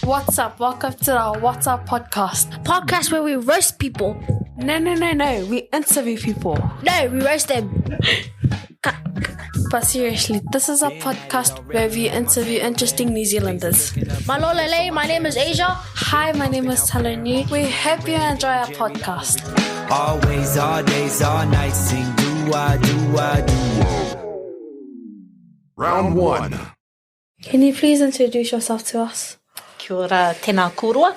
What's up? Welcome to our What's Up podcast. Podcast where we roast people. No. We interview people. No, we roast them. But seriously, this is a podcast where we interview interesting New Zealanders. Malolele, my name is Asia. Hi, my name is Taulauniu. We hope you enjoy our podcast. Always, all days, all nights, sing do-I. Round 1. Can you please introduce yourself to us? Kia ora, tēnā kōrua,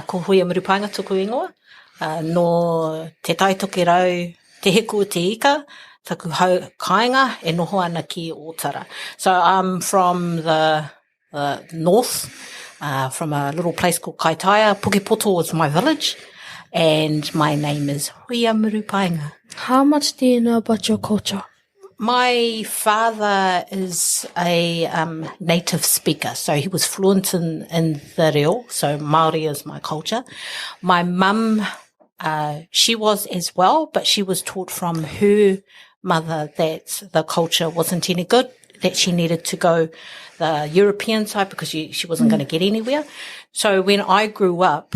ko Huia Murupaenga tuku ingoa, no te taitoke rau, te heku te ika, taku hau kāinga, e noho ana ki Aotearoa. So I'm from the north, from a little place called Kaitaia. Pukepoto is my village, and my name is Huia Murupaenga. How much do you know about your culture? My father is a native speaker, so he was fluent in the reo, so Māori is my culture. My mum, she was as well, but she was taught from her mother that the culture wasn't any good, that she needed to go the European side because she wasn't going to get anywhere. So when I grew up,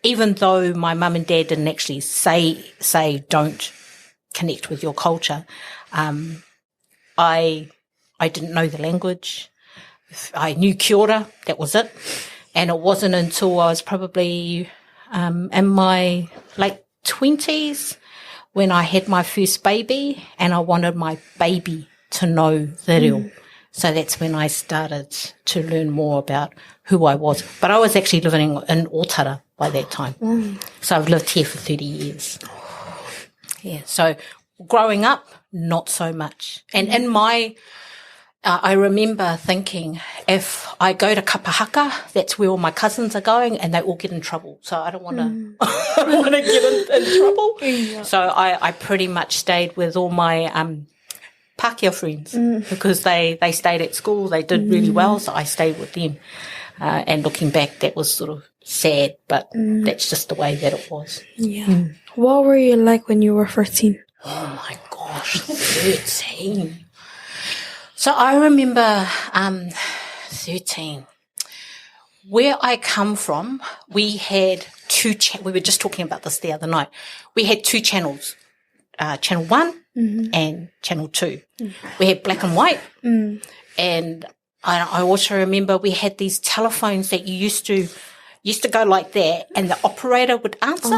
even though my mum and dad didn't actually say don't connect with your culture, I didn't know the language. I knew kia ora, that was it. And it wasn't until I was probably in my late 20s when I had my first baby, and I wanted my baby to know the reo. So that's when I started to learn more about who I was. But I was actually living in Aotearoa by that time. So I've lived here for 30 years. Yeah, so growing up, not so much. And in my, I remember thinking, if I go to Kapahaka, that's where all my cousins are going, and they all get in trouble. So I don't want to, I don't want to get in trouble. Yeah. So I pretty much stayed with all my Pākehā friends because they stayed at school. They did really well, so I stayed with them. And looking back, that was sort of sad, but that's just the way that it was. Yeah. What were you like when you were 13? Oh my gosh, 13. So I remember 13. Where I come from, we had we were just talking about this the other night. We had two channels, Channel 1 and Channel 2. We had black and white. And I also remember we had these telephones that you used to go like that, and the operator would answer,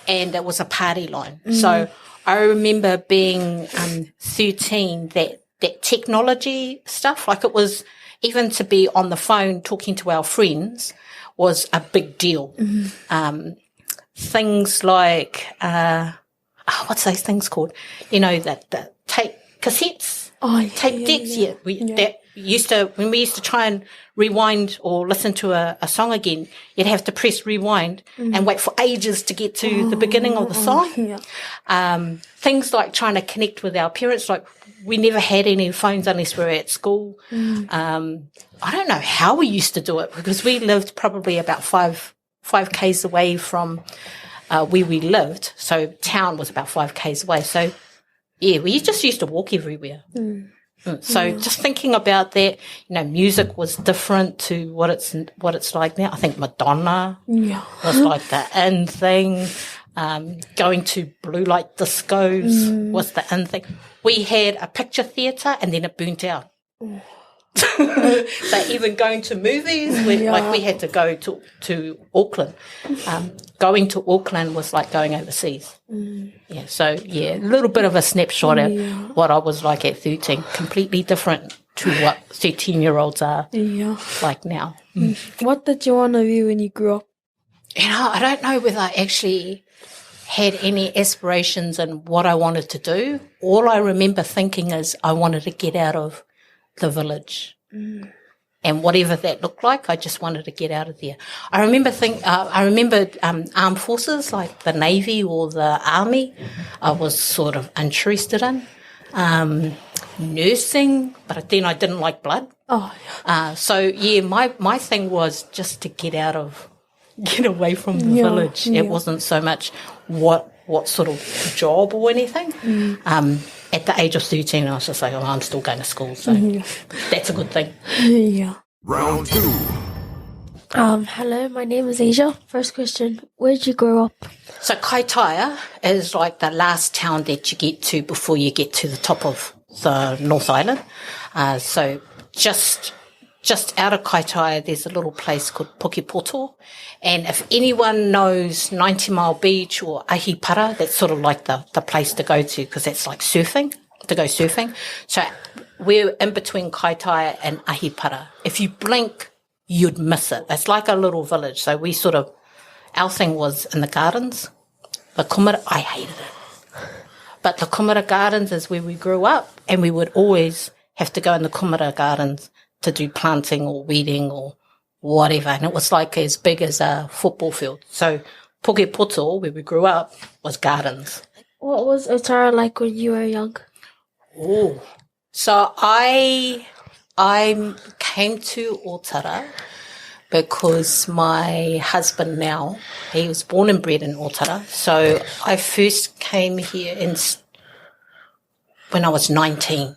and it was a party line. So I remember being 13, that technology stuff, like it was, even to be on the phone talking to our friends was a big deal. Things like, what's those things called? You know, that tape cassettes, tape decks. That used to, when we used to try and rewind or listen to a song again, you'd have to press rewind and wait for ages to get to the beginning of the song. Things like trying to connect with our parents, like we never had any phones unless we were at school. I don't know how we used to do it because we lived probably about 5 k's away from where we lived. So town was about 5 k's away. So yeah, we just used to walk everywhere. So just thinking about that, you know, music was different to what it's like now. I think Madonna was like the in thing. Going to blue light discos was the in thing. We had a picture theatre and then it burnt out. So even going to movies, like we had to go to Auckland. Going to Auckland was like going overseas. Yeah, so a little bit of a snapshot of what I was like at 13. Completely different to what 13-year-olds are like now. What did you want to be when you grew up? You know, I don't know whether I actually had any aspirations in what I wanted to do. All I remember thinking is I wanted to get out of the village. And whatever that looked like, I just wanted to get out of there. I remember armed forces like the Navy or the Army. I was sort of interested in nursing, but then I didn't like blood. So my thing was just to get away from the village. It wasn't so much what sort of job or anything. At the age of 13, I was just like, I'm still going to school, so that's a good thing. Round 2. Hello, my name is Asia. First question, where did you grow up? So Kaitaia is like the last town that you get to before you get to the top of the North Island. So just out of Kaitaia, there's a little place called Pukepoto. And if anyone knows 90 Mile Beach or Ahipara, that's sort of like the place to go to because that's like to go surfing. So we're in between Kaitaia and Ahipara. If you blink, you'd miss it. It's like a little village. So our thing was in the gardens. The kumara, I hated it. But the kumara gardens is where we grew up, and we would always have to go in the kumara gardens to do planting or weeding or whatever. And it was like as big as a football field. So Pukepoto, where we grew up, was gardens. What was Aotearoa like when you were young? Oh, so I came to Aotearoa because my husband now, he was born and bred in Aotearoa. So I first came here when I was 19.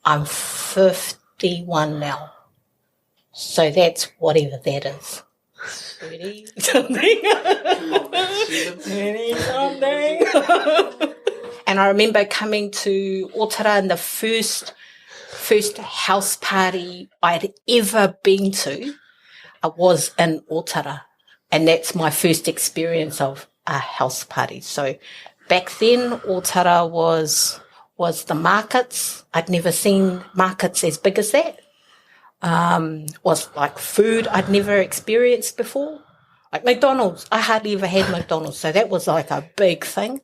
I'm 51 now. So that's whatever that is. 30 something. 20 something. And I remember coming to Aotearoa, and the first house party I'd ever been to was in Aotearoa. And that's my first experience of a house party. So back then, Aotearoa was the markets. I'd never seen markets as big as that. Was like food I'd never experienced before. Like McDonald's. I hardly ever had McDonald's. So that was like a big thing.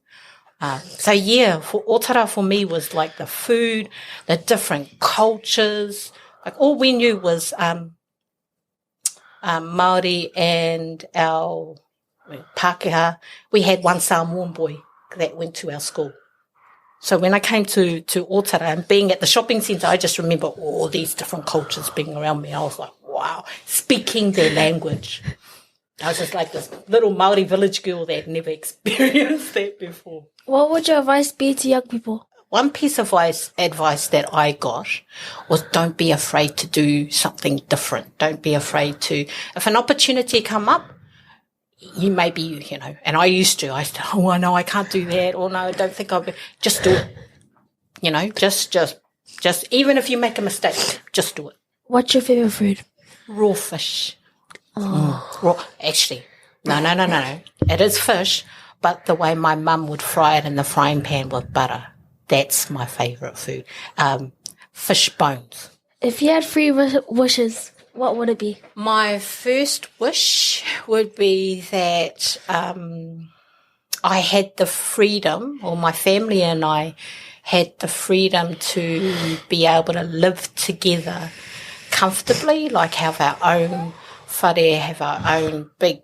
For Aotearoa for me was like the food, the different cultures. Like all we knew was Māori and our Pākehā. We had one Samoan boy that went to our school. So when I came to Aotearoa and being at the shopping centre, I just remember all these different cultures being around me. I was like, wow, speaking their language. I was just like this little Māori village girl that had never experienced that before. What would your advice be to young people? One piece of advice that I got was don't be afraid to do something different. Don't be afraid to, if an opportunity come up, you may be, and I used to, oh, no, I can't do that. Or no, I don't think I'll be, just do it. Just, even if you make a mistake, just do it. What's your favourite food? Raw fish. Raw, actually, no. It is fish, but the way my mum would fry it in the frying pan with butter, that's my favourite food. Fish bones. If you had 3 wishes, what would it be? My first wish would be that I had the freedom, or my family and I had the freedom to be able to live together comfortably, like have our own whare, have our own big,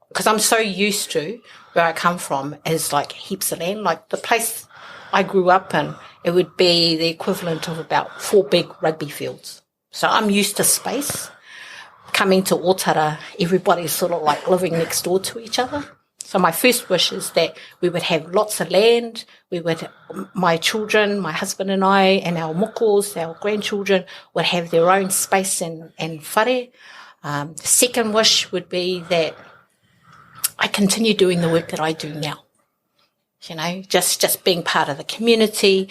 because I'm so used to where I come from is like heaps of land. Like the place I grew up in, it would be the equivalent of about 4 big rugby fields. So I'm used to space. Coming to Aotearoa, everybody's sort of like living next door to each other. So my first wish is that we would have lots of land. My children, my husband and I, and our mokos, our grandchildren, would have their own space and whare. The second wish would be that I continue doing the work that I do now. Just being part of the community,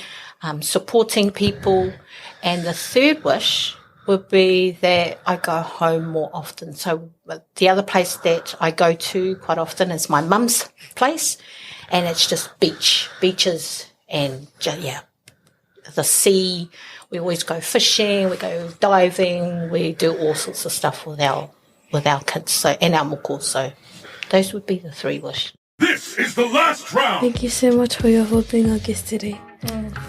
supporting people. And the third wish would be that I go home more often. So the other place that I go to quite often is my mum's place, and it's just beaches and the sea. We always go fishing, we go diving, we do all sorts of stuff with our kids and our mokos. So those would be the 3 wishes. This is the last round. Thank you so much for being our guest today.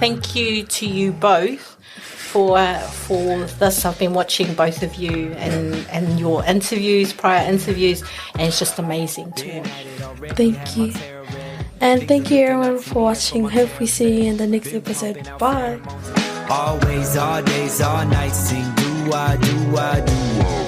Thank you to you both for this. I've been watching both of you and your prior interviews, and it's just amazing to watch. Thank you. And thank you everyone for watching. Hope we see you in the next episode. Bye. Always, all days, all nights, sing do I do.